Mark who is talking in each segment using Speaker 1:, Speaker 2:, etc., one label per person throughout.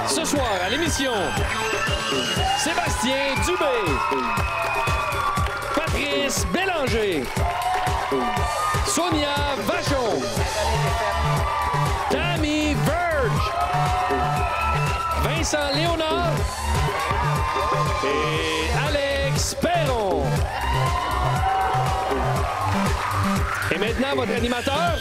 Speaker 1: Ce soir, à l'émission, Sébastien Dubé, Patrice Bélanger, Sonia Vachon, Tammy Verge, Vincent Léonard et Alex Perron. Et maintenant, votre animateur,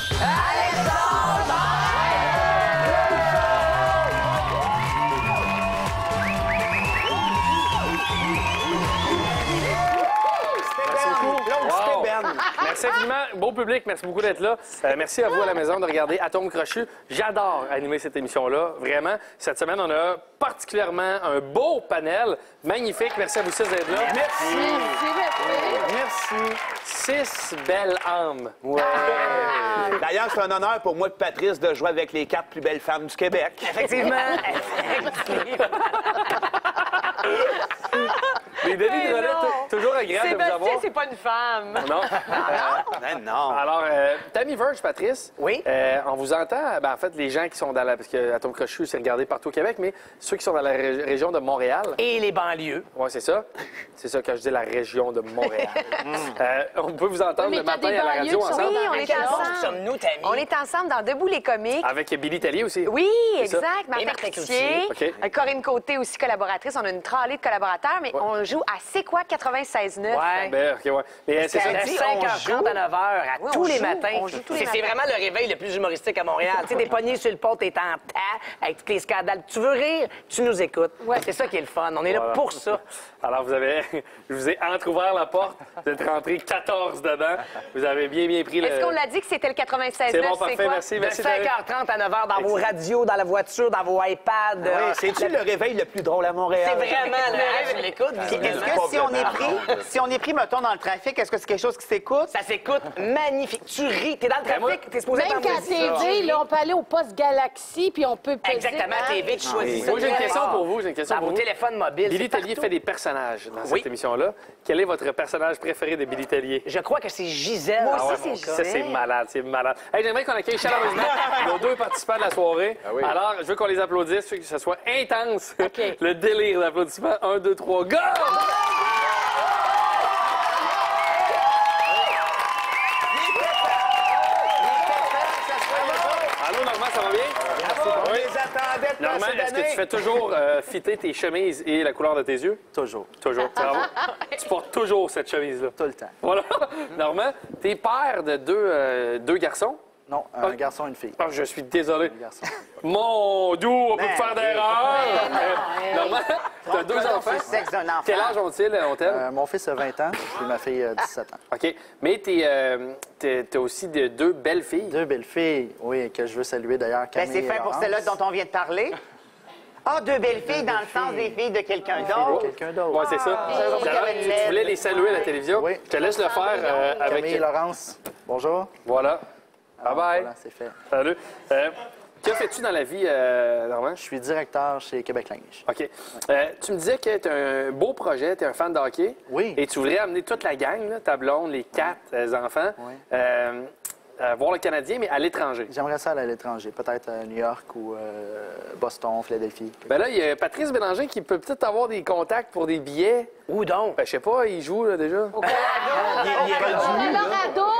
Speaker 2: Merci infiniment. Beau public, merci beaucoup d'être là. Merci à vous à la maison de regarder Atome Crochu. J'adore animer cette émission-là, vraiment. Cette semaine, on a particulièrement un beau panel. Magnifique. Merci à vous six d'être là.
Speaker 3: Merci.
Speaker 2: Merci. 6 belles âmes.
Speaker 4: Ouais. D'ailleurs, c'est un honneur pour moi et Patrice de jouer avec les 4 plus belles femmes du Québec.
Speaker 3: Effectivement.
Speaker 2: Les Denis Drolet, toujours agréable de vous avoir.
Speaker 3: Sébastien, c'est pas une femme.
Speaker 2: Non.
Speaker 4: Non.
Speaker 2: Alors, Tammy Verge, Patrice.
Speaker 3: Oui.
Speaker 2: On vous entend, en fait, les gens qui sont dans la... Parce que Atome Crochu, c'est regardé partout au Québec, mais ceux qui sont dans la région de Montréal.
Speaker 3: Et les banlieues.
Speaker 2: Oui, c'est ça. C'est ça quand je dis la région de Montréal. On peut vous entendre le matin à la radio ensemble.
Speaker 5: Oui, on est ensemble.
Speaker 3: Sommes-nous, Tammy?
Speaker 5: On est ensemble dans Debout les comiques.
Speaker 2: Avec Billy Tellier aussi.
Speaker 5: Oui,
Speaker 2: C'est ça.
Speaker 5: exact.
Speaker 3: Et
Speaker 5: Martin
Speaker 3: Martin
Speaker 5: Cloutier.
Speaker 2: Cloutier. OK.
Speaker 5: Corinne Côté aussi collaboratrice. On a une tralée de collaborateurs, mais on joue à C'est quoi 96.9.
Speaker 3: Ouais.
Speaker 2: Ben, OK, ouais. Mais c'est ça.
Speaker 3: De
Speaker 5: dit,
Speaker 3: 5h30 à 9h, à
Speaker 5: Oui,
Speaker 3: tous
Speaker 5: on
Speaker 3: les
Speaker 5: joue,
Speaker 3: matins.
Speaker 5: on joue tous les
Speaker 3: C'est
Speaker 5: matins.
Speaker 3: vraiment le réveil le plus humoristique à Montréal. Tu sais, des poignées sur le pont, t'es en tas, avec tous les scandales. Tu veux rire, tu nous écoutes. C'est ça qui est le fun. On est là
Speaker 2: Voilà.
Speaker 3: pour ça.
Speaker 2: Alors, je vous ai entrouvert la porte. Vous êtes rentrés 14 dedans. Vous avez bien pris le...
Speaker 5: Est-ce qu'on l'a dit que c'était le 96.9?
Speaker 2: C'est bon, parfait,
Speaker 5: quoi?
Speaker 2: merci.
Speaker 3: De
Speaker 2: Merci.
Speaker 3: 5h30 à 9h dans vos radios, dans la voiture, dans vos iPads.
Speaker 4: Oui, c'est-tu le réveil le plus drôle à Montréal?
Speaker 3: C'est vraiment le rêve de l'écoute.
Speaker 6: Est-ce
Speaker 3: visiblement.
Speaker 6: que si on est pris, mettons, dans le trafic, est-ce que c'est quelque chose qui s'écoute?
Speaker 3: Ça s'écoute magnifique. Tu ris, t'es dans le trafic, t'es supposé
Speaker 7: Même
Speaker 3: être en
Speaker 7: qu'à
Speaker 3: musique.
Speaker 7: TV, là, on peut aller au poste Galaxy, puis on peut peser.
Speaker 3: Exactement,
Speaker 7: hein?
Speaker 3: TV, tu choisis ça.
Speaker 2: Moi, j'ai une question pour vous. J'ai une question
Speaker 3: Dans
Speaker 2: pour
Speaker 3: vos
Speaker 2: vous.
Speaker 3: téléphones mobiles.
Speaker 2: Billy
Speaker 3: c'est
Speaker 2: Tellier
Speaker 3: partout.
Speaker 2: fait des personnages dans
Speaker 3: Oui.
Speaker 2: cette émission-là. Quel est votre personnage préféré de Billy Tellier?
Speaker 3: Je crois que c'est Gisèle.
Speaker 5: Moi
Speaker 3: Ah
Speaker 5: aussi,
Speaker 3: ouais,
Speaker 5: c'est
Speaker 3: mon
Speaker 5: Gisèle.
Speaker 3: gars.
Speaker 2: Ça, c'est malade, c'est malade. Hey, j'aimerais qu'on accueille chaleureusement nos deux participants de la soirée. Alors, je veux qu'on les applaudisse, que ce soit intense. Le délire d'applaudissements. 1, 2, 3, go! Allô, Normand, ça va bien?
Speaker 4: On les attendait de
Speaker 2: Normand,
Speaker 4: passer
Speaker 2: est-ce que tu
Speaker 4: d'année.
Speaker 2: fais toujours fitter tes chemises et la couleur de tes yeux?
Speaker 6: Toujours.
Speaker 2: Toujours. Bravo. Tu portes toujours cette chemise-là.
Speaker 6: Tout le temps.
Speaker 2: Voilà. Normand, t'es père de deux garçons?
Speaker 6: Non, un garçon et une fille.
Speaker 2: Ah, je suis désolé.
Speaker 6: Un garçon.
Speaker 2: Mon Dieu, on peut faire d'erreurs. Normand, t'as deux enfants.
Speaker 6: C'est le sexe d'un enfant.
Speaker 2: Quel âge ont-ils?
Speaker 6: Mon fils a 20 ans et ma fille a 17 ans.
Speaker 2: OK. Mais t'as aussi deux belles filles.
Speaker 6: Deux belles filles, oui, que je veux saluer d'ailleurs.
Speaker 8: Ben,
Speaker 6: Camille
Speaker 8: c'est
Speaker 6: et
Speaker 8: fait pour
Speaker 6: Laurence.
Speaker 8: celle-là dont on vient de parler. Ah, deux belles filles dans le sens des filles de quelqu'un
Speaker 6: Filles de
Speaker 8: d'autre.
Speaker 6: quelqu'un d'autre.
Speaker 2: Oui, c'est ça.
Speaker 8: j'avais compris
Speaker 2: Alors,
Speaker 8: qu'il y avait une
Speaker 2: tu
Speaker 8: lettre.
Speaker 2: voulais les saluer à la télévision.
Speaker 6: Oui.
Speaker 2: Je te laisse le faire avec...
Speaker 6: Camille et Laurence, bonjour.
Speaker 2: Voilà. Bye bye.
Speaker 6: Voilà, c'est fait.
Speaker 2: Salut. Que fais-tu dans la vie, Normand?
Speaker 6: Je suis directeur chez Québec Linge.
Speaker 2: OK. Tu me disais que tu as un beau projet, tu es un fan de hockey.
Speaker 6: Oui.
Speaker 2: Et tu voudrais amener toute la gang, là, ta blonde, les 4 enfants,
Speaker 6: Oui.
Speaker 2: voir le Canadien, mais à l'étranger.
Speaker 6: J'aimerais ça aller à l'étranger, peut-être à New York ou Boston, Philadelphie.
Speaker 2: Ben là, il y a Patrice Bélanger qui peut peut-être avoir des contacts pour des billets.
Speaker 3: Où donc?
Speaker 2: Ben, je sais pas, il joue là, déjà.
Speaker 7: Au Colorado!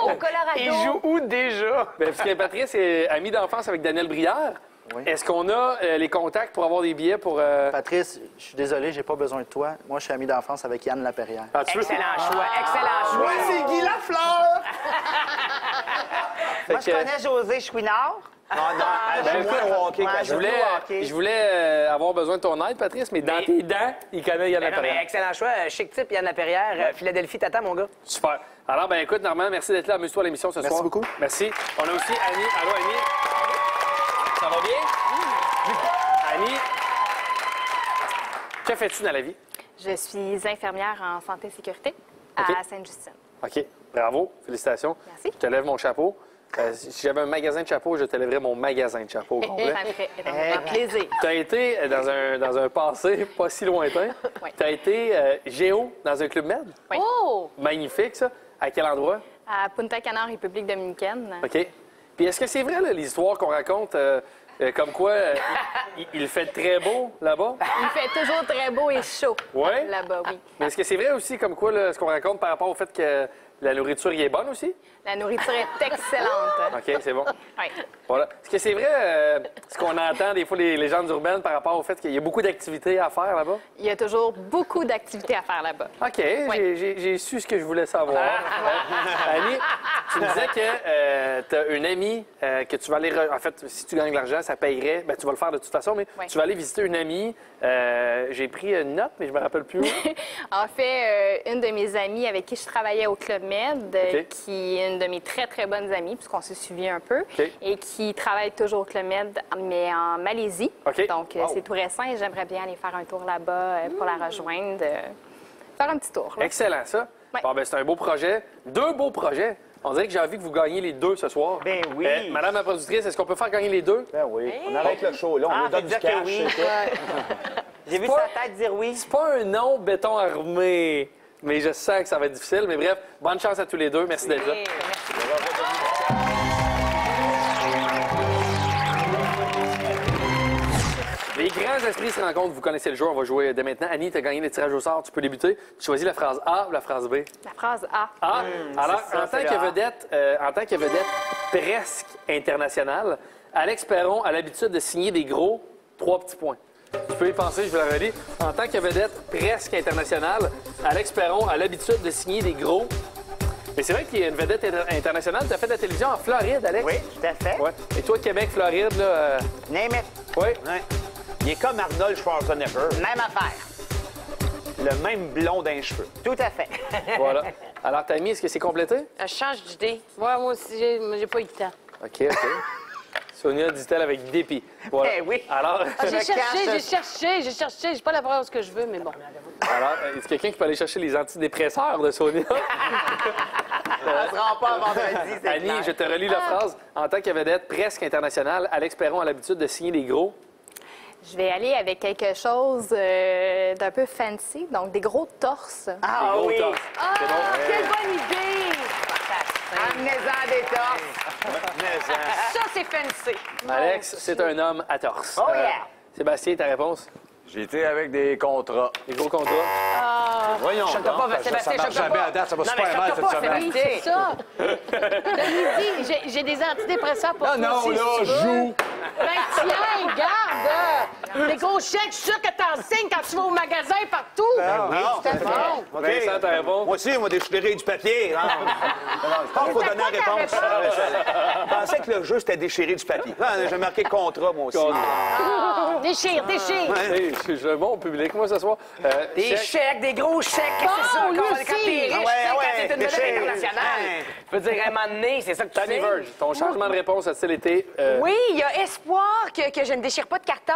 Speaker 5: Au Colorado.
Speaker 3: Il joue où déjà?
Speaker 2: Ben, parce que Patrice est ami d'enfance avec Daniel Brière.
Speaker 6: Oui.
Speaker 2: Est-ce qu'on a les contacts pour avoir des billets pour...
Speaker 6: Patrice, je suis désolé, j'ai pas besoin de toi. Moi, je suis ami d'enfance avec Yann Laperrière.
Speaker 2: Ah, tu veux?
Speaker 3: Excellent choix, excellent choix.
Speaker 4: Ouais, c'est Guy Lafleur!
Speaker 2: Fait
Speaker 8: Moi, je
Speaker 2: que-
Speaker 8: connais José Chouinard.
Speaker 4: Ah non, elle joue moins au hockey
Speaker 8: Ouais,
Speaker 4: qu'elle
Speaker 2: Je
Speaker 4: joue.
Speaker 2: voulais, je voulais avoir besoin de ton aide, Patrice, mais dans tes dents, il connaît Yann
Speaker 3: Ben non,
Speaker 2: Laperrière.
Speaker 3: mais excellent choix. Chic type, Yann Laperrière, Philadelphie, t'attends, mon gars.
Speaker 2: Super. Alors, ben écoute, Normand, merci d'être là. Amuse-toi à l'émission ce soir.
Speaker 6: Merci beaucoup.
Speaker 2: Merci. On a aussi Annie. Allô, Annie? Ça va bien? Annie, que fais-tu dans la vie?
Speaker 9: Je suis infirmière en santé et sécurité à
Speaker 2: OK.
Speaker 9: Sainte-Justine.
Speaker 2: OK. Bravo. Félicitations.
Speaker 9: Merci.
Speaker 2: Je te lève mon chapeau. Si j'avais un magasin de chapeaux, je te lèverais mon magasin de chapeaux au complet.
Speaker 9: Ça me fait énormément plaisir.
Speaker 2: Tu as été dans un passé pas si lointain.
Speaker 9: Oui.
Speaker 2: Tu as été géo dans un club med.
Speaker 9: Oui.
Speaker 7: Oh!
Speaker 2: Magnifique, ça. À quel endroit?
Speaker 9: À Punta Cana, en République dominicaine.
Speaker 2: OK. Puis est-ce que c'est vrai, là, les histoires qu'on raconte, comme quoi il fait très beau là-bas?
Speaker 9: Il fait toujours très beau et chaud.
Speaker 2: Ouais?
Speaker 9: Là-bas, oui.
Speaker 2: Mais est-ce que c'est vrai aussi, comme quoi, là, ce qu'on raconte par rapport au fait que la nourriture y est bonne aussi?
Speaker 9: La nourriture est excellente.
Speaker 2: OK, c'est bon.
Speaker 9: Oui.
Speaker 2: Voilà. Est-ce que c'est vrai, ce qu'on entend des fois les légendes urbaines par rapport au fait qu'il y a beaucoup d'activités à faire là-bas?
Speaker 9: Il y a toujours beaucoup d'activités à faire là-bas.
Speaker 2: OK, j'ai su ce que je voulais savoir. Annie, tu me disais que tu as une amie que tu vas aller... En fait, si tu gagnes de l'argent, ça payerait. Ben, tu vas le faire de toute façon, mais
Speaker 9: Oui.
Speaker 2: tu vas aller visiter une amie. J'ai pris une note, mais je me rappelle plus où.
Speaker 9: En fait, une de mes amies avec qui je travaillais au Club Med,
Speaker 2: OK.
Speaker 9: qui est une de mes très, très bonnes amies, puisqu'on s'est suivi un peu,
Speaker 2: OK.
Speaker 9: et qui travaille toujours au Club Med, mais en Malaisie.
Speaker 2: OK.
Speaker 9: Donc, c'est tout récent et j'aimerais bien aller faire un tour là-bas pour la rejoindre, faire un petit tour. Là.
Speaker 2: Excellent, ça.
Speaker 9: Ouais.
Speaker 2: Bon, ben, c'est un beau projet. 2 beaux projets. On dirait que j'ai envie que vous gagniez les 2 ce soir.
Speaker 8: Ben oui.
Speaker 2: Madame la productrice, est-ce qu'on peut faire gagner les 2?
Speaker 4: Ben oui. On arrête le show, là. On nous donne du
Speaker 8: dire que
Speaker 4: cash.
Speaker 8: oui.
Speaker 4: c'est tout.
Speaker 8: J'ai vu
Speaker 2: pas-
Speaker 8: sa tête dire oui.
Speaker 2: C'est pas un nom béton armé, mais je sens que ça va être difficile. Mais bref, bonne chance à tous les deux. Merci d'être là. Les grands esprits se rencontrent. Vous connaissez le jeu. On va jouer dès maintenant. Annie, tu as gagné les tirages au sort. Tu peux débuter. Tu choisis la phrase A ou la phrase B.
Speaker 9: La phrase A.
Speaker 2: Ah, alors,
Speaker 8: ça,
Speaker 2: en tant
Speaker 8: c'est
Speaker 2: que
Speaker 8: le A.
Speaker 2: vedette presque internationale, Alex Perron a l'habitude de signer des gros 3 petits points. Tu peux y penser, je vais la relire. En tant que vedette presque internationale, Alex Perron a l'habitude de signer des gros. Mais c'est vrai qu'il y a une vedette internationale. Tu as fait de la télévision en Floride, Alex?
Speaker 8: Oui, tout à fait.
Speaker 2: Ouais. Et toi, Québec, Floride, là.
Speaker 8: Name it.
Speaker 2: Oui.
Speaker 4: Ouais. Il est comme Arnold Schwarzenegger.
Speaker 8: Même affaire.
Speaker 4: Le même blond d'un cheveu.
Speaker 8: Tout à fait.
Speaker 2: Voilà. Alors, Tammy, est-ce que c'est complété?
Speaker 7: Je change d'idée. Ouais, moi aussi, j'ai pas eu le temps.
Speaker 2: OK, OK. Sonia dit-elle avec dépit. Voilà.
Speaker 8: Eh oui.
Speaker 2: Alors,
Speaker 7: J'ai
Speaker 8: cache.
Speaker 7: cherché. J'ai pas la phrase que je veux, mais bon.
Speaker 2: alors est-ce quelqu'un qui peut aller chercher les antidépresseurs de Sonia?
Speaker 8: On se rend pas vendredi, c'est
Speaker 2: Annie,
Speaker 8: clair.
Speaker 2: je te relis la phrase. En tant que vedette presque internationale, Alex Perron a l'habitude de signer des gros.
Speaker 9: Je vais aller avec quelque chose d'un peu fancy, donc des gros torses.
Speaker 2: Des
Speaker 8: Ah
Speaker 2: gros
Speaker 8: oui.
Speaker 2: torses.
Speaker 7: Ah,
Speaker 2: C'est bon.
Speaker 7: quelle bonne idée!
Speaker 8: Amenez-en des torses.
Speaker 7: Ça, c'est fancy.
Speaker 2: Alex, c'est un homme à torse.
Speaker 8: Oh yeah.
Speaker 2: Sébastien, ta réponse?
Speaker 10: J'ai été avec des contrats.
Speaker 2: Des gros contrats.
Speaker 4: Voyons.
Speaker 8: Choque pas, Sébastien,
Speaker 10: ça marche
Speaker 8: choque
Speaker 10: jamais
Speaker 8: pas.
Speaker 10: à date, ça va
Speaker 8: Non,
Speaker 10: super
Speaker 8: mais
Speaker 10: mal
Speaker 8: choque
Speaker 10: cette
Speaker 8: pas,
Speaker 10: semaine.
Speaker 7: Oui,
Speaker 8: Sébastien.
Speaker 7: c'est ça. Je lui dis, j'ai des antidépresseurs pour
Speaker 10: Non,
Speaker 7: toi
Speaker 10: non,
Speaker 7: aussi,
Speaker 10: là,
Speaker 7: si tu veux.
Speaker 10: joue.
Speaker 7: Ben tiens, garde! Les gros chèques, je suis sûr que t'en signes quand tu vas au magasin partout.
Speaker 4: Non,
Speaker 8: tout à fait.
Speaker 7: Bon.
Speaker 4: OK.
Speaker 2: Vincent, ta réponse?
Speaker 4: Moi aussi, moi, déchirer du papier. Hein? Je pense qu'il faut donner la
Speaker 7: C'était quoi
Speaker 4: réponse.
Speaker 7: ta
Speaker 4: Je pensais que le jeu, c'était déchirer du papier. Ah, j'ai marqué contrat, moi aussi.
Speaker 7: Déchire.
Speaker 2: Hey, je suis un bon public, moi, ce soir.
Speaker 8: Des
Speaker 2: Chèque.
Speaker 8: chèques, des gros chèques.
Speaker 7: Bon,
Speaker 8: c'est ça.
Speaker 7: lui
Speaker 8: Quand
Speaker 7: aussi.
Speaker 8: t'es riche,
Speaker 4: Ouais,
Speaker 8: tu sais, quand
Speaker 4: ouais,
Speaker 8: t'es une
Speaker 4: des
Speaker 8: vedette
Speaker 4: chèques.
Speaker 8: internationale.
Speaker 4: Ouais.
Speaker 8: Je veux dire, à un moment donné, c'est ça que tu
Speaker 2: Tanny
Speaker 8: sais.
Speaker 2: Verge, ton changement de réponse a-t-il été...
Speaker 5: Oui, il y a espoir que je ne déchire pas de carton.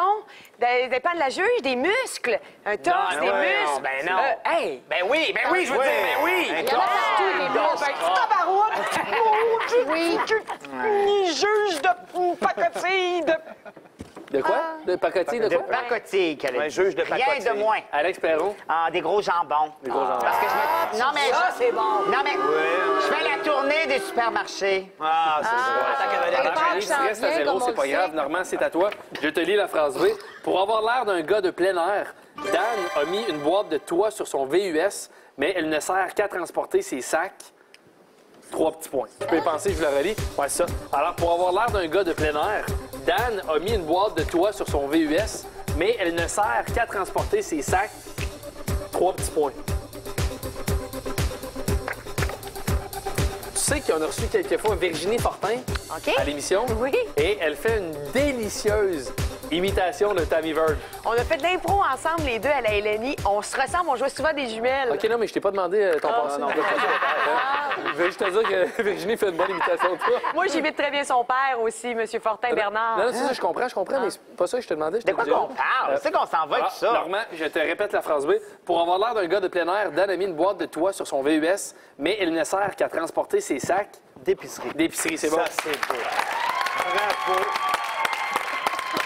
Speaker 5: Dépend de la juge, des muscles. Un torse,
Speaker 8: Non,
Speaker 5: des
Speaker 8: ouais,
Speaker 5: muscles.
Speaker 8: non, ben non.
Speaker 5: Hey!
Speaker 8: Ben oui, je veux dire, ben oui.
Speaker 7: Il y en a partout, les
Speaker 8: Ben,
Speaker 7: muscles. Oui.
Speaker 8: juge de pacotille, de
Speaker 2: De quoi? De pacotille, de quoi?
Speaker 8: pacotille, qu'elle a
Speaker 4: Un
Speaker 8: dit.
Speaker 4: juge de
Speaker 8: Rien
Speaker 4: pacotille.
Speaker 8: de moins.
Speaker 2: Alex Perron.
Speaker 8: Ah, des gros jambons. Des
Speaker 2: gros jambons.
Speaker 8: Parce que je me... Non, mais
Speaker 7: ça, c'est bon.
Speaker 8: Non, mais je fais la tournée des supermarchés.
Speaker 4: Ah, c'est ça.
Speaker 2: Alors,
Speaker 7: Pâques
Speaker 2: Annie, tu
Speaker 7: s'en
Speaker 2: restes à
Speaker 7: vient,
Speaker 2: zéro,
Speaker 7: comme on
Speaker 2: c'est pas
Speaker 7: le
Speaker 2: grave.
Speaker 7: sait.
Speaker 2: Normand, c'est à toi. Je te lis la phrase B. Pour avoir l'air d'un gars de plein air, Dan a mis une boîte de toit sur son VUS, mais elle ne sert qu'à transporter ses sacs. 3 petits points. Tu peux y penser, je vous la relis. Ouais, c'est ça. Alors, pour avoir l'air d'un gars de plein air, Dan a mis une boîte de toit sur son VUS, mais elle ne sert qu'à transporter ses sacs. 3 petits points. Tu sais qu'on a reçu quelquefois Virginie Fortin
Speaker 5: OK.
Speaker 2: à l'émission.
Speaker 5: Oui.
Speaker 2: Et elle fait une délicieuse imitation de Tammy Verge.
Speaker 5: On a fait de l'impro ensemble, les deux, à la LNI. On se ressemble, on jouait souvent des jumelles.
Speaker 2: OK, non, mais je t'ai pas demandé ton passé. Je vais juste te dire que Virginie fait une bonne imitation de toi.
Speaker 5: Moi, j'imite très bien son père aussi, M. Fortin-Bernard.
Speaker 2: Non, c'est ça, je comprends, mais c'est pas ça que je te demandais.
Speaker 8: De quoi qu'on parle? C'est qu'on s'en va avec ça.
Speaker 2: Normand, je te répète la phrase B. Pour avoir l'air d'un gars de plein air, Dan a mis une boîte de toit sur son VUS, mais elle ne sert qu'à transporter ses sacs.
Speaker 6: D'épicerie.
Speaker 2: D'épicerie, c'est bon.
Speaker 4: Ça, c'est beau. Bravo.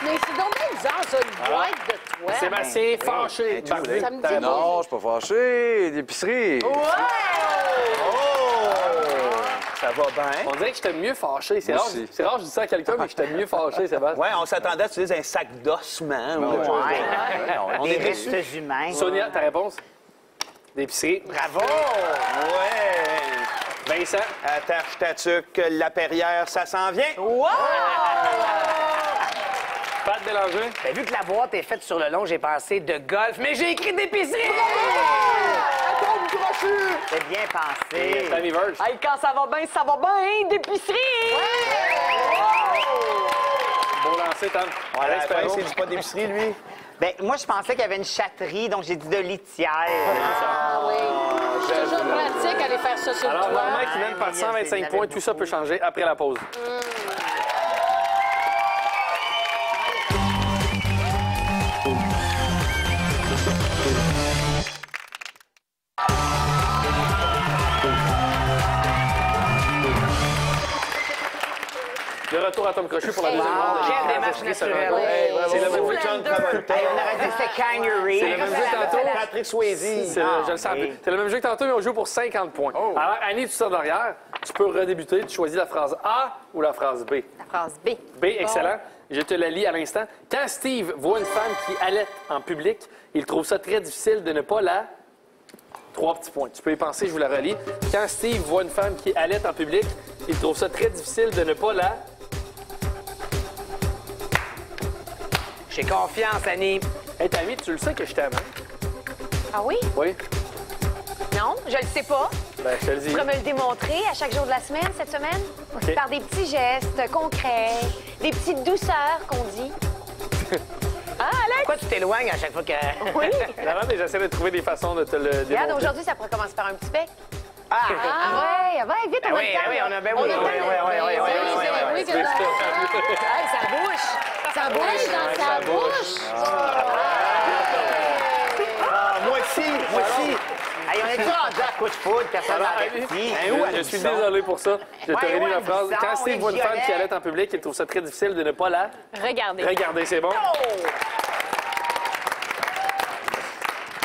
Speaker 7: Mais c'est donc bien bizarre, ça, une boîte de toit.
Speaker 2: Sébastien fâché. Barbu,
Speaker 7: Ça me dit
Speaker 2: ta réponse.
Speaker 10: Non, je suis pas fâché. D'épicerie.
Speaker 4: Ça va bien.
Speaker 2: On dirait que j'étais mieux fâché. C'est
Speaker 10: Moi
Speaker 2: rare,
Speaker 10: aussi.
Speaker 2: c'est rare que je dis ça à quelqu'un, mais que j'étais mieux fâché, Sébastien.
Speaker 4: Ouais, on s'attendait à utiliser un sac d'ossements. ou
Speaker 10: Non,
Speaker 4: quelque chose de-
Speaker 8: Ouais.
Speaker 4: On
Speaker 8: Des
Speaker 4: est déçus.
Speaker 8: restes humains.
Speaker 2: Sonia, ta réponse? D'épicerie.
Speaker 8: Bravo!
Speaker 4: Ouais.
Speaker 2: Vincent?
Speaker 4: Attache ta tuque, la Perrière, ça s'en vient.
Speaker 8: Wow!
Speaker 2: Pat Bélanger?
Speaker 3: Ben, vu que la boîte est faite sur le long, j'ai pensé de golf, mais j'ai écrit d'épicerie!
Speaker 8: C'est bien pensé.
Speaker 2: Tammy Verge?
Speaker 5: Hey, quand ça va bien, d'épicerie!
Speaker 2: Beau lancé, Tam.
Speaker 4: À la
Speaker 2: Alex
Speaker 4: fin,
Speaker 2: Perron?
Speaker 4: c'est du pas d'épicerie, lui.
Speaker 8: Ben, moi, je pensais qu'il y avait une chatterie, donc j'ai dit de litière.
Speaker 7: Ah oui. C'est toujours pratique aller faire ça sur
Speaker 2: Alors,
Speaker 7: le toit.
Speaker 2: Normand qui mène par 125 points. Tout ça peut changer après la pause. De retour à Tom Crochet pour la deuxième ronde.
Speaker 3: Quelle démarche naturelle.
Speaker 2: C'est le même jeu
Speaker 4: John Travolta.
Speaker 8: Hey, on aurait dit que c'était Kangaroo.
Speaker 2: C'est le même jeu que tantôt.
Speaker 4: Patrick Swayze.
Speaker 2: Je le savais. C'est le même jeu que tantôt, mais on joue pour 50 points. Alors, Annie, tu sors derrière. Tu peux redébuter. Tu choisis la phrase A ou la phrase B.
Speaker 9: La phrase B.
Speaker 2: B, excellent. Je te la lis à l'instant. Quand Steve voit une femme qui allaite en public, il trouve ça très difficile de ne pas la... 3 petits points. Tu peux y penser, je vous la relis. Quand Steve voit une femme qui allaite en public, il trouve ça très difficile de ne pas la...
Speaker 3: J'ai confiance, Annie.
Speaker 2: Hey, Tammy, tu le sais que je t'aime, hein?
Speaker 5: Ah oui?
Speaker 2: Oui?
Speaker 5: Non, je le sais pas.
Speaker 2: Ben, je te le dis.
Speaker 5: Tu pourrais me le démontrer à chaque jour de la semaine, cette semaine?
Speaker 2: OK.
Speaker 5: Par des petits gestes concrets, des petites douceurs qu'on dit. Ah, Alex?
Speaker 3: Pourquoi tu t'éloignes à chaque fois que...
Speaker 5: Oui.
Speaker 2: Non, mais j'essaie de trouver des façons de te le
Speaker 5: Regarde,
Speaker 2: démontrer.
Speaker 5: aujourd'hui, ça pourrait commencer par un petit bec.
Speaker 3: Ah!
Speaker 5: Ah ouais, vite, on a
Speaker 3: oui,
Speaker 5: le temps.
Speaker 3: oui, on a... Ben
Speaker 5: On
Speaker 3: oui,
Speaker 5: a le
Speaker 3: oui,
Speaker 5: temps de-
Speaker 3: oui, oui,
Speaker 7: C'est oui que
Speaker 5: Hey, ça bouge. Ça bouge.
Speaker 7: dans sa bouche.
Speaker 4: Moi aussi.
Speaker 8: Hey, on est tous rendus à coup de foudre, personne
Speaker 2: Alors,
Speaker 8: n'a
Speaker 2: Annie,
Speaker 8: dit.
Speaker 2: je suis désolé pour ça. Je te
Speaker 8: Ouais,
Speaker 2: relis la
Speaker 8: ouais,
Speaker 2: phrase.
Speaker 8: bizarre,
Speaker 2: Quand Steve
Speaker 8: oui,
Speaker 2: voit une femme qui
Speaker 8: violet.
Speaker 2: allaite en public, il trouve ça très difficile de ne pas la...
Speaker 9: Regardez.
Speaker 2: Regardez, c'est bon.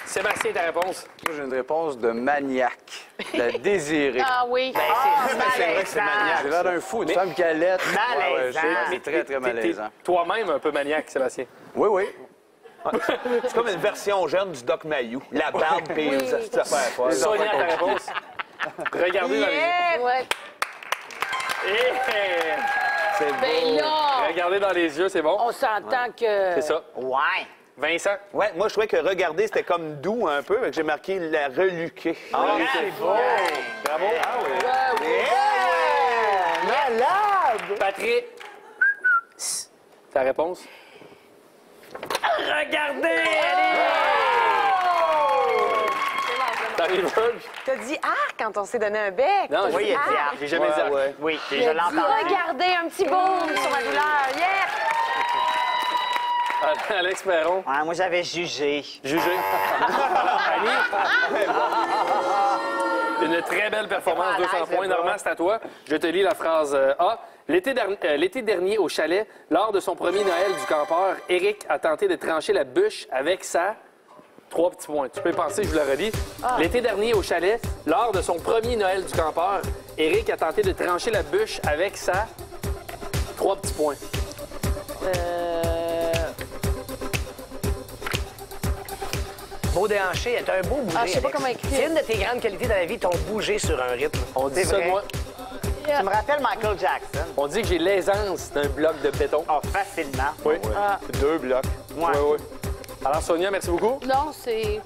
Speaker 2: Sébastien, ta réponse?
Speaker 10: Moi, j'ai une réponse de maniaque. La désirer.
Speaker 7: Ah oui.
Speaker 4: C'est vrai que c'est maniaque.
Speaker 10: C'est l'air d'un fou, une femme qui allait.
Speaker 8: Malaisant.
Speaker 10: C'est très, très malaisant.
Speaker 2: T'es toi-même un peu maniaque, Sébastien.
Speaker 10: Oui, oui.
Speaker 4: C'est comme une version jeune du Doc Mayou. La barbe et les petites affaires folles.
Speaker 2: Sonia, ta réponse? Regardez dans les yeux.
Speaker 7: Ouais.
Speaker 4: C'est
Speaker 7: Ben
Speaker 4: beau.
Speaker 7: là,
Speaker 2: Regardez dans les yeux, c'est bon?
Speaker 7: on s'entend que...
Speaker 2: C'est ça.
Speaker 8: Ouais.
Speaker 2: Vincent?
Speaker 4: Ouais, moi, je trouvais que regarder, c'était comme doux un peu, fait que j'ai marqué la reluquer.
Speaker 2: Ah, c'est bon. Bravo.
Speaker 4: Malade!
Speaker 2: Patrick? Ta réponse?
Speaker 3: Regardez!
Speaker 2: Tammy Verge?
Speaker 5: T'as dit ah quand on s'est donné un bec.
Speaker 2: Non,
Speaker 8: Oui, il a dit
Speaker 2: j'ai jamais dit.
Speaker 4: Ouais.
Speaker 8: Oui, je l'entends.
Speaker 5: Regardez, un petit boom sur ma douleur. Yeah!
Speaker 2: Alex Perron?
Speaker 8: Ouais, moi, j'avais jugé.
Speaker 2: Jugé. Annie? Une très belle performance, 200 points. Normand, c'est à toi. Je te lis la phrase A. L'été dernier, au chalet, lors de son premier Noël du campeur, Éric a tenté de trancher la bûche avec sa... 3 petits points. Tu peux y penser, je vous la relis. L'été dernier, au chalet, lors de son premier Noël du campeur, Éric a tenté de trancher la bûche avec sa... 3 petits points.
Speaker 3: Beau déhanché, t'as un beau bouger.
Speaker 7: Ah, je sais pas
Speaker 3: Alex.
Speaker 7: comment écrire.
Speaker 3: C'est une de tes grandes qualités dans la vie, ton bouger sur un rythme.
Speaker 2: On dit ça de
Speaker 8: vrai.
Speaker 2: moi.
Speaker 8: Tu me rappelles Michael Jackson?
Speaker 2: On dit que j'ai l'aisance d'un bloc de béton.
Speaker 8: Oh, facilement.
Speaker 2: Oui.
Speaker 7: Ah.
Speaker 2: 2 blocs.
Speaker 8: Ouais.
Speaker 2: Oui, oui. Alors, Sonia, merci beaucoup.
Speaker 7: Non, c'est...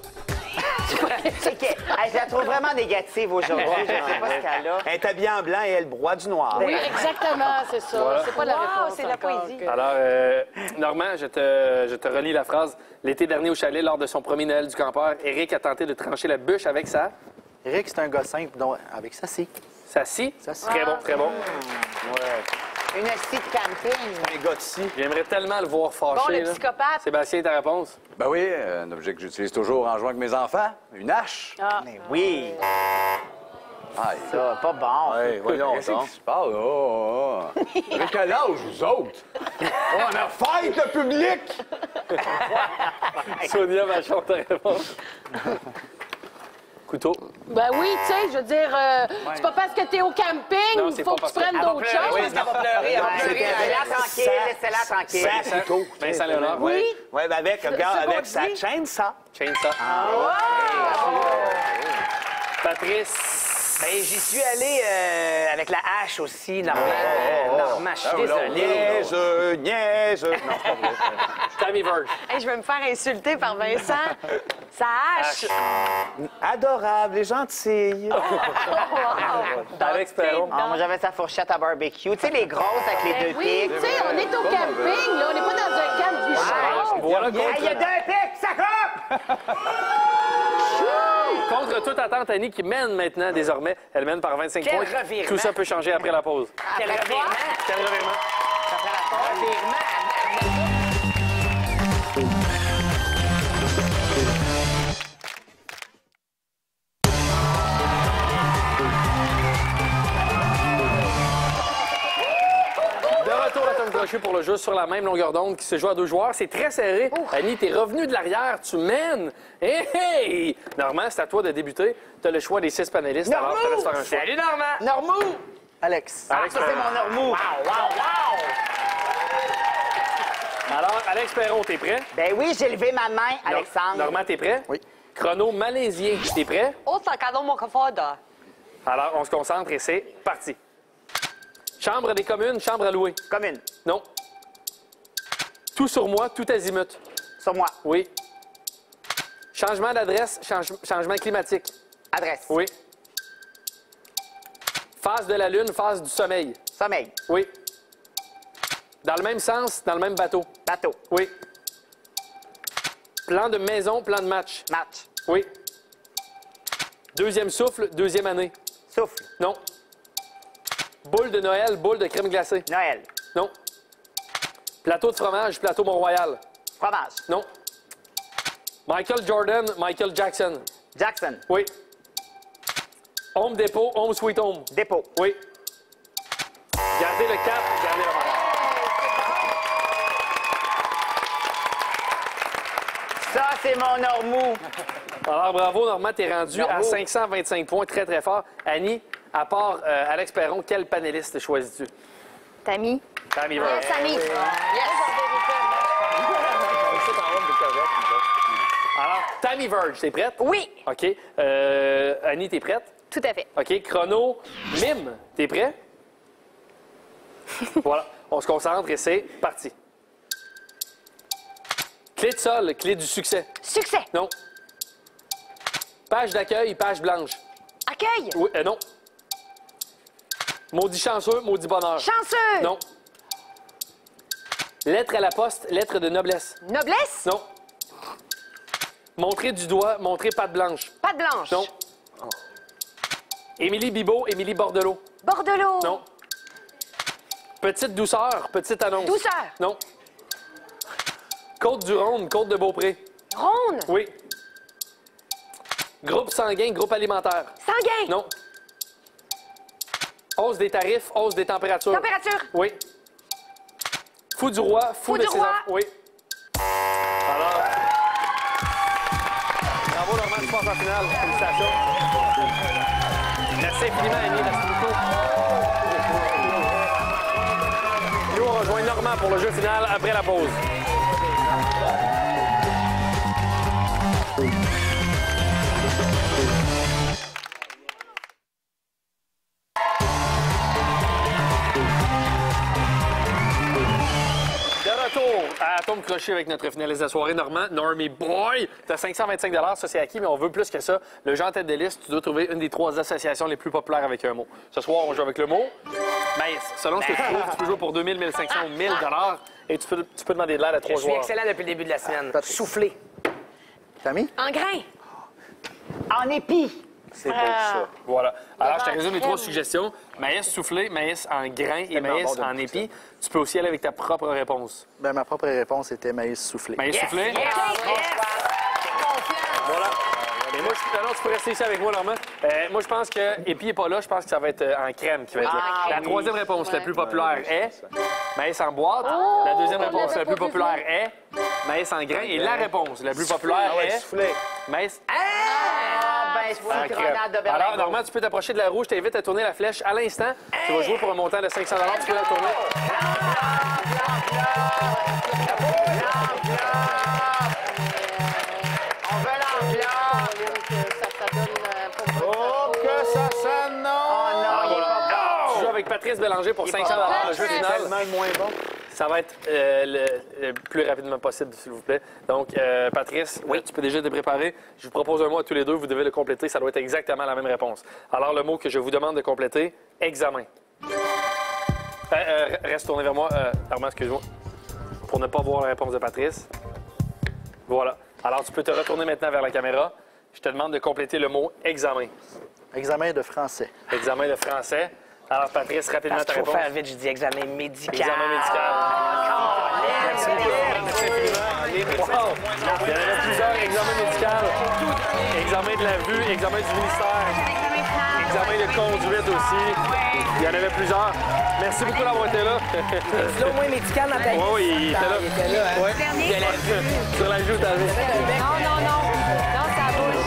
Speaker 8: C'est que, hey, je la trouve vraiment négative aujourd'hui. Je sais pas ce qu'elle a.
Speaker 4: Elle est habillée en blanc et elle broie du noir.
Speaker 7: Oui, exactement, c'est ça.
Speaker 2: Voilà.
Speaker 7: C'est pas la
Speaker 5: Wow,
Speaker 7: réponse
Speaker 5: c'est de la
Speaker 7: encore
Speaker 5: poésie.
Speaker 7: que-
Speaker 2: Alors, Normand, je te relis la phrase. L'été dernier au chalet, lors de son premier Noël du campeur, Éric a tenté de trancher la bûche avec sa...
Speaker 6: Eric, c'est un gars simple, donc avec ça, c'est.
Speaker 2: Sa scie.
Speaker 6: Ça, c'est-
Speaker 2: Très bon, très bon.
Speaker 8: Une scie de camping.
Speaker 4: Les gars de scie.
Speaker 2: J'aimerais tellement le voir fâché.
Speaker 5: Bon, le
Speaker 2: là.
Speaker 5: psychopathe.
Speaker 2: Sébastien, ta réponse?
Speaker 10: Ben oui, un objet que j'utilise toujours en jouant avec mes enfants. Une hache.
Speaker 8: Mais oui.
Speaker 10: Aïe.
Speaker 8: Ça, pas bon.
Speaker 10: Ouais, voyons
Speaker 4: Qu'est-ce
Speaker 10: donc. Qu'est-ce qui se passe? Oh, oh. Avec quel âge, vous autres? On a fête, le public!
Speaker 2: Sonia Vachon, ta réponse? Couteau.
Speaker 7: Ben oui, tu sais, je veux dire, c'est pas parce que t'es au camping,
Speaker 2: Non,
Speaker 7: il
Speaker 2: c'est
Speaker 7: faut
Speaker 2: pas
Speaker 7: que tu
Speaker 2: parce que-
Speaker 7: prennes d'autres
Speaker 3: Elle
Speaker 7: choses.
Speaker 3: va pleurer, elle va pleurer.
Speaker 8: Laissez-la tranquille, laissez-la tranquille.
Speaker 4: Sans couteau.
Speaker 2: Vincent Léonard.
Speaker 7: Oui.
Speaker 4: Oui, mais avec, regarde,
Speaker 7: ça
Speaker 4: avec
Speaker 7: qu'on
Speaker 4: sa
Speaker 7: dit.
Speaker 4: chaîne, ça.
Speaker 2: Chainsaw. Patrice.
Speaker 3: Ben, j'y suis allé avec la hache aussi, Normand. Normand, je suis désolé.
Speaker 4: Niaiseux, niaiseux. Non, c'est pas vrai.
Speaker 2: Tammy Verge.
Speaker 5: Hey, je vais me faire insulter par Vincent. Ça hache.
Speaker 4: Adorable et gentille.
Speaker 2: Alex Perron.
Speaker 8: Ah, moi, j'avais sa fourchette à barbecue. Tu sais, les grosses avec les deux
Speaker 7: Oui,
Speaker 8: pics.
Speaker 7: tu sais, on est au camping, là, on n'est pas dans un camp du char.
Speaker 2: Voilà
Speaker 8: Hey, il y a
Speaker 2: contre,
Speaker 8: deux pics, ça coupe!
Speaker 2: contre toute attente, Annie qui mène maintenant désormais. Elle mène par 25
Speaker 3: Quel
Speaker 2: points.
Speaker 3: revirement.
Speaker 2: Tout ça peut changer après la pause.
Speaker 3: Quel revirement.
Speaker 2: Quel revirement.
Speaker 3: Revirement.
Speaker 2: De retour à Tom Crochet pour le jeu sur la même longueur d'onde qui se joue à 2 joueurs. C'est très serré. Annie, t'es revenu de l'arrière, tu mènes. Hey, hey! Normand, c'est à toi de débuter. Tu as le choix des 6 panélistes. Alors, je te laisse faire un choix.
Speaker 3: Salut, Normand.
Speaker 8: Normou!
Speaker 6: Alex.
Speaker 2: Alex
Speaker 8: Ça, c'est
Speaker 2: Perron.
Speaker 8: mon Normou.
Speaker 2: Alors, Alex Perron, t'es prêt?
Speaker 8: Ben oui, j'ai levé ma main, Alexandre.
Speaker 2: Normand, t'es prêt?
Speaker 6: Oui.
Speaker 2: Chrono malaisien, t'es prêt?
Speaker 5: Oh, c'est un cadeau, mon coffre.
Speaker 2: Alors, on se concentre et c'est parti. Chambre des communes, chambre à louer.
Speaker 8: Commune.
Speaker 2: Non. Tout sur moi, tout azimut.
Speaker 8: Sur moi.
Speaker 2: Oui. Changement d'adresse, changement climatique.
Speaker 8: Adresse.
Speaker 2: Oui. Phase de la lune, phase du sommeil.
Speaker 8: Sommeil.
Speaker 2: Oui. Dans le même sens, dans le même bateau.
Speaker 8: Bateau.
Speaker 2: Oui. Plan de maison, plan de match.
Speaker 8: Match.
Speaker 2: Oui. Deuxième souffle, deuxième année.
Speaker 8: Souffle.
Speaker 2: Non. Boule de Noël, boule de crème glacée.
Speaker 8: Noël.
Speaker 2: Non. Plateau de fromage, plateau Mont-Royal.
Speaker 8: Fromage.
Speaker 2: Non. Michael Jordan, Michael Jackson.
Speaker 8: Jackson.
Speaker 2: Oui. Home Depot, Home Sweet Home.
Speaker 8: Dépôt.
Speaker 2: Oui. Gardez le cap, gardez le verre.
Speaker 8: Ça, c'est mon Normou.
Speaker 2: Alors, bravo, Normand, t'es rendu à
Speaker 8: Bravo.
Speaker 2: 525 points, très, très fort. Annie, à part Alex Perron, quel panéliste choisis-tu?
Speaker 9: Tammy.
Speaker 2: Tammy Verge.
Speaker 9: Tammy.
Speaker 2: Alors, Tammy Verge, t'es prête?
Speaker 5: Oui.
Speaker 2: OK. Annie, t'es prête?
Speaker 9: Tout à fait.
Speaker 2: OK. Chrono, Mime, t'es prêt? Voilà. On se concentre et c'est parti. Clé de sol, clé du succès.
Speaker 5: Succès.
Speaker 2: Non. Page d'accueil, page blanche.
Speaker 5: Accueil.
Speaker 2: Oui, non. Maudit chanceux, maudit bonheur.
Speaker 5: Chanceux.
Speaker 2: Non. Lettre à la poste, lettre de noblesse.
Speaker 5: Noblesse.
Speaker 2: Non. Montrer du doigt, montrer patte blanche.
Speaker 5: Patte blanche.
Speaker 2: Non. Émilie Bibeau, Émilie Bordelot.
Speaker 5: Bordelot.
Speaker 2: Non. Petite douceur, petite annonce.
Speaker 5: Douceur.
Speaker 2: Non. Côte du Rhône, Côte de Beaupré.
Speaker 5: Rhône.
Speaker 2: Oui. Groupe sanguin, groupe alimentaire.
Speaker 5: Sanguin.
Speaker 2: Non. Hausse des tarifs, hausse des températures.
Speaker 5: Température.
Speaker 2: Oui. Fou du roi, fou de
Speaker 5: du
Speaker 2: ses
Speaker 5: roi.
Speaker 2: enfants. Oui. Alors. Bravo, Normand, tu passes en finale. Félicitations. Merci infiniment, Annie. Merci beaucoup. Nous, on rejoint Normand pour le jeu final après la pause. De retour à Tom Crochet avec notre finaliste de la soirée, Normand. Normie Boy, t'as 525 $, ça c'est acquis, mais on veut plus que ça. Le jeu en tête de liste, tu dois trouver une des 3 associations les plus populaires avec un mot. Ce soir, on joue avec le mot. Mais selon ce que tu trouves, tu peux jouer pour 2000, 1500 ou 1000 $, et tu peux demander de l'aide à 3
Speaker 3: Je suis
Speaker 2: joueurs.
Speaker 3: excellent depuis le début de la semaine. Soufflé.
Speaker 6: Tammy?
Speaker 5: En grain.
Speaker 8: En épi.
Speaker 4: C'est beau, ça.
Speaker 2: Voilà. Alors, je te résume les 3 suggestions. Maïs soufflé, maïs en grain et maïs en épi. Tu peux aussi aller avec ta propre réponse.
Speaker 6: Ben, ma propre réponse était maïs soufflé.
Speaker 2: Maïs soufflé? Voilà. Et moi, non, tu peux rester ici avec moi, Normand. Moi, je pense que épi n'est pas là. Je pense que ça va être en crème qui va être là. La troisième réponse la plus populaire est maïs en boîte. La deuxième réponse la plus populaire est maïs en grain. Et la réponse la plus populaire est
Speaker 4: Soufflé.
Speaker 2: maïs...
Speaker 8: Ah, ben citronade de
Speaker 2: Alors,
Speaker 8: berlingot.
Speaker 2: normalement, tu peux t'approcher de la roue. Je t'invite à tourner la flèche à l'instant. Tu vas jouer pour un montant de 500 $. Tu peux la tourner.
Speaker 8: On veut l'enveloppe.
Speaker 10: Oh, que ça sonne, non!
Speaker 2: Tu joues avec Patrice Bélanger pour 500 $. Le jeu final.
Speaker 10: Tellement le moins bon.
Speaker 2: Ça va être le plus rapidement possible, s'il vous plaît. Donc, Patrice, tu peux déjà te préparer. Je vous propose un mot à tous les deux. Vous devez le compléter. Ça doit être exactement la même réponse. Alors, le mot que je vous demande de compléter, examen. Reste tourné vers moi. Armand, excuse-moi. Pour ne pas voir la réponse de Patrice. Voilà. Alors, tu peux te retourner maintenant vers la caméra. Je te demande de compléter le mot examen.
Speaker 6: Examen de français.
Speaker 2: Examen de français. Alors, Patrice, rapidement
Speaker 3: Parce
Speaker 2: ta
Speaker 3: qu'il faut
Speaker 2: réponse.
Speaker 3: faire vite, je dis examen médical.
Speaker 2: Examen médical. Merci beaucoup. Merci infiniment. Wow. Il y en avait plusieurs examens médicaux. Examen de la vue, examen du ministère, examen de conduite aussi. Il y en avait plusieurs. Merci beaucoup d'avoir été là.
Speaker 3: Tu l'as au moins médical dans ta vie?
Speaker 2: Oui, il était là.
Speaker 3: Il était là, hein?
Speaker 2: Ouais. Sur la joue, t'as vu.
Speaker 5: Non, non, non. Non, ça bouge.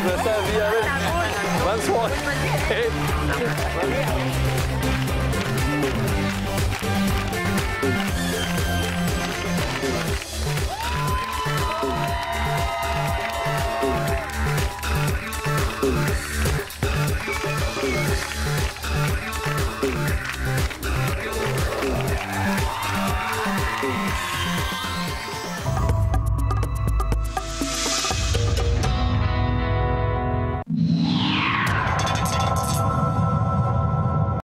Speaker 2: Je sais, vie avec. Bonne soirée.